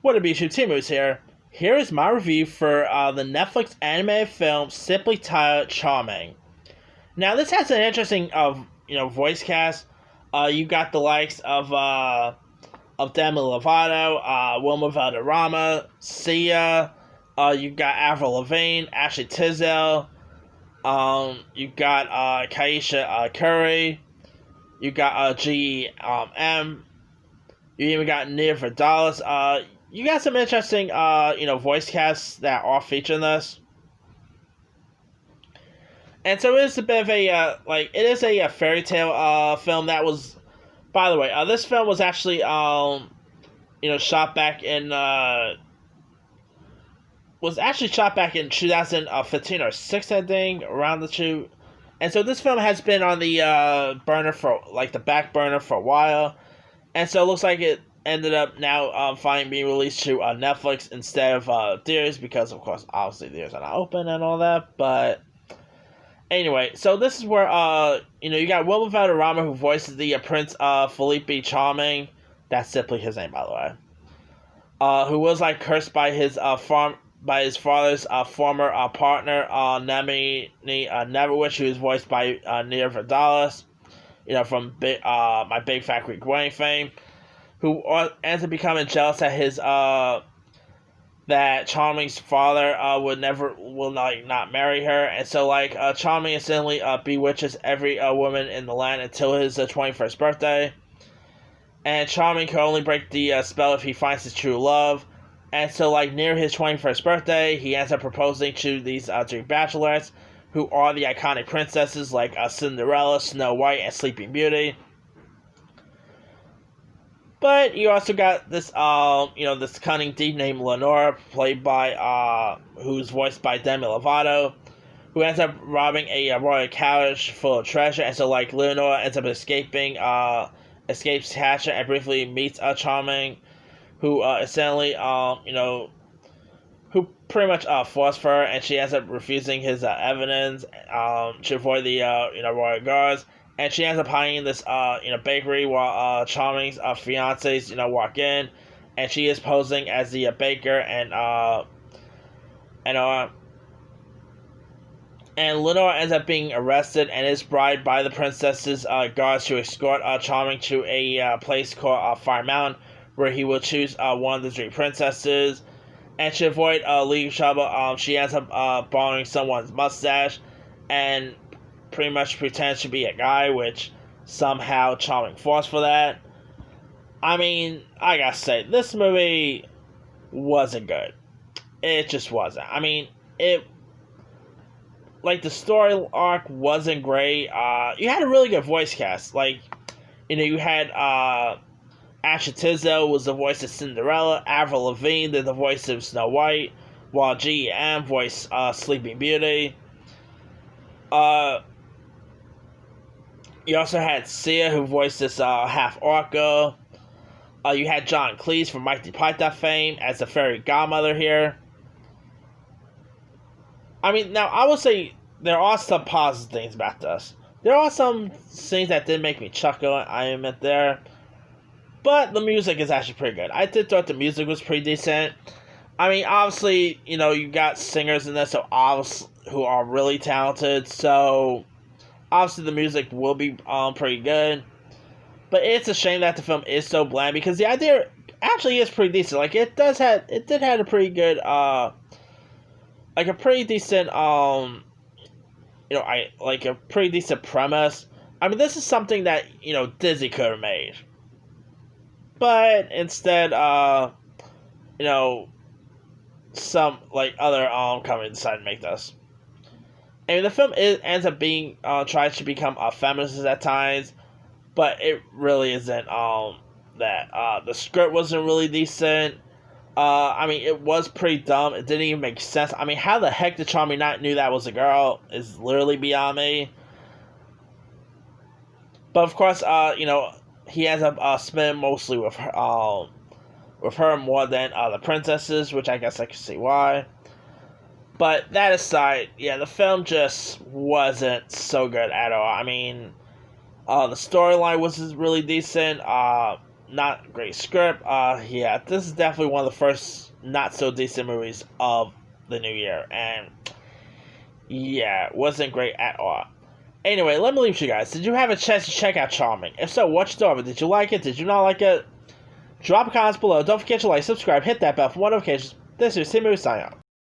What a YouTube Timus here. Here is my review for the Netflix animated film simply titled Charming. Now this has an interesting voice cast. You got the likes of Demi Lovato, Wilma Valderrama, Sia. You got Avril Lavigne, Ashley Tisdale. You got Kaisha Curry. You got G.M. You even got Nia Vardalos. You got some interesting, voice casts that are featured in this. And so it is a bit of it is a fairy tale film that was, by the way, this film was actually, shot back in, 2015 or 6, I think, around the two. And so this film has been on the the back burner for a while. And so it looks like it ended up now finally being released to Netflix instead of theaters because, of course, obviously theaters are not open and all that. But anyway, so this is where, you got Wilma Valderrama who voices the Prince Felipe Charming. That's simply his name, by the way. Who was, cursed by his father's former partner, Nemi Neverwitch, who is voiced by Nia Vardalos, from My Big Fat Greek Wedding fame, who ends up becoming jealous that Charming's father will not marry her, and so Charming instantly bewitches every woman in the land until his 21st birthday, and Charming can only break the spell if he finds his true love, and so near his 21st birthday, he ends up proposing to these three bachelorettes, who are the iconic princesses like Cinderella, Snow White, and Sleeping Beauty. But you also got this, this cunning thief named Lenora, played by, who's voiced by Demi Lovato, who ends up robbing a royal carriage full of treasure, and so, Lenora ends up escapes capture, and briefly meets Charming, who, essentially, who pretty much forced for her, and she ends up refusing his evidence to avoid the royal guards, and she ends up hiding in this bakery while Charming's fiancés walk in, and she is posing as the baker, and Lenore ends up being arrested and is bribed by the princess's guards to escort Charming to a place called Fire Mountain, where he will choose one of the three princesses. And to avoid legal trouble, she ends up borrowing someone's mustache and pretty much pretends to be a guy, which somehow Charming falls for that. I mean, I gotta say, this movie wasn't good. It just wasn't. I mean, the story arc wasn't great. You had a really good voice cast. You had Ashley Tisdale was the voice of Cinderella, Avril Lavigne did the voice of Snow White, while G.M. voiced Sleeping Beauty. You also had Sia, who voiced this half-orc girl. You had John Cleese from Monty Python fame as the fairy godmother here. I mean, now, I will say there are some positive things about this. There are some things that did make me chuckle, I admit there. But the music is actually pretty good. I did thought the music was pretty decent. I mean, obviously, you got singers in this who are really talented. So, obviously, the music will be pretty good. But it's a shame that the film is so bland because the idea actually is pretty decent. It did have a pretty good, a pretty decent, a pretty decent premise. I mean, this is something that Disney could have made. But instead, some other company decided to make this. And the film ends up being tries to become feminist at times, but it really isn't. That the script wasn't really decent. I mean, it was pretty dumb. It didn't even make sense. I mean, how the heck did Charming not knew that was a girl is literally beyond me. But of course, he ends up spending mostly with her more than the princesses, which I guess I can see why. But that aside, yeah, the film just wasn't so good at all. I mean, the storyline was really decent. not great script. Yeah, this is definitely one of the first not so decent movies of the new year, and yeah, wasn't great at all. Anyway, let me leave you guys. Did you have a chance to check out Charming? If so, what you thought of it? Did you like it? Did you not like it? Drop comments below. Don't forget to like, subscribe, hit that bell for more notifications. This is Timu signing off.